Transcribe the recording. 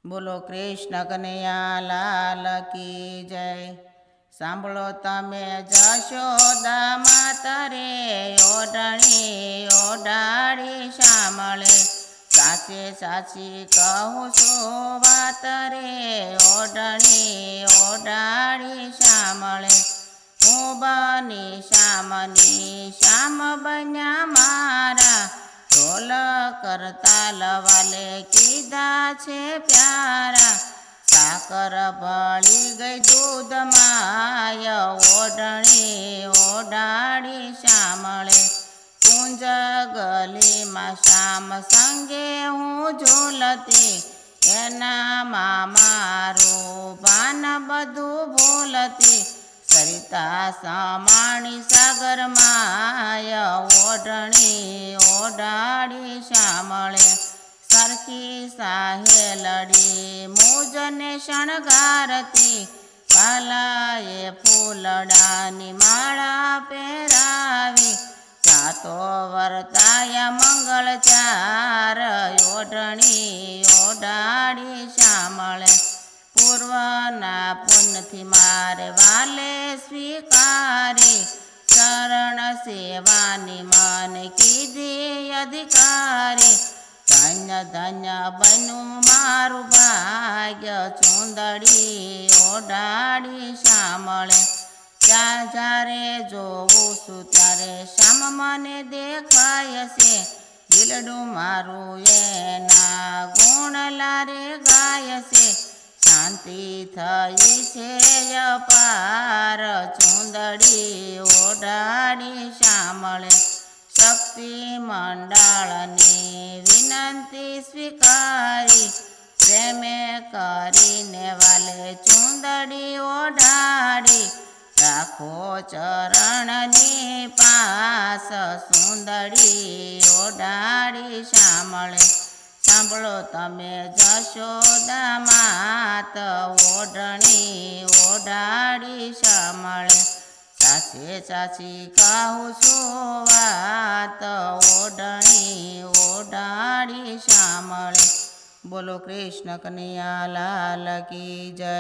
બોલો કૃષ્ણ કનૈયા લાલ કી જય। સાંભળો તમે જશોદા માતા રે ઓઢણી ઓઢાડી શામળે, સાચે સાચી કહું છું વાત રે ઓઢણી ઓઢાડી શામળે। હું બની શ્યામની શ્યામ બન્યા મારા, ઢોલ કરતાલ વાલે કીધા છે પ્યારા। સાકર ભળી ગઈ દૂધમાય ઓઢણી ઓઢાડી શામળે, કુંજ ગલીમાં શ્યામ સંગે હું ઝૂલતી, એનામાં મારું ભાન બધું ભૂલતી। સરિતા સમાણી સાગર માય ઓઢણી ઓઢાડી શામળે, સરખી સાહેલડી મુજને શણગારતી, કાલાએ ફૂલડાની માળા પહેરાવી। સાતો વર્તાયા મંગળ ચાર ઓઢણી ઓઢાડી શામળે, પૂર્વના પુણ્યથી મારે વાલે સ્વીકારી, શરણ સેવાની મને કીધી અધિકારી। ધન્ય ધન્ય બન્યું મારું ભાગ્ય ચૂંદડી ઓઢાડી શામળે, જ્યારે જોઉં છું ત્યારે શ્યામ મને દેખાય છે, દિલડું મારું એના ગુણ લારે ગાય છે। શાંતિ થઈ છે અપાર ચૂંદડી ઓઢાડી શામળે, શક્તિ મંડળની વિનંતી સ્વીકારી, પ્રેમે કરીને વાલે ચૂંદડી ઓઢાડી। રાખો ચરણની પાસ સુંદડી ઓઢાડી શામળે, સાંભળો તમે જશોદા માત ઓઢણી ઓઢાડી શામળે, સાચે સાચી કહું છું વાત ઓઢણી ઓઢાડી શામળે। બોલો કૃષ્ણ કનૈયા લાલ કી જય।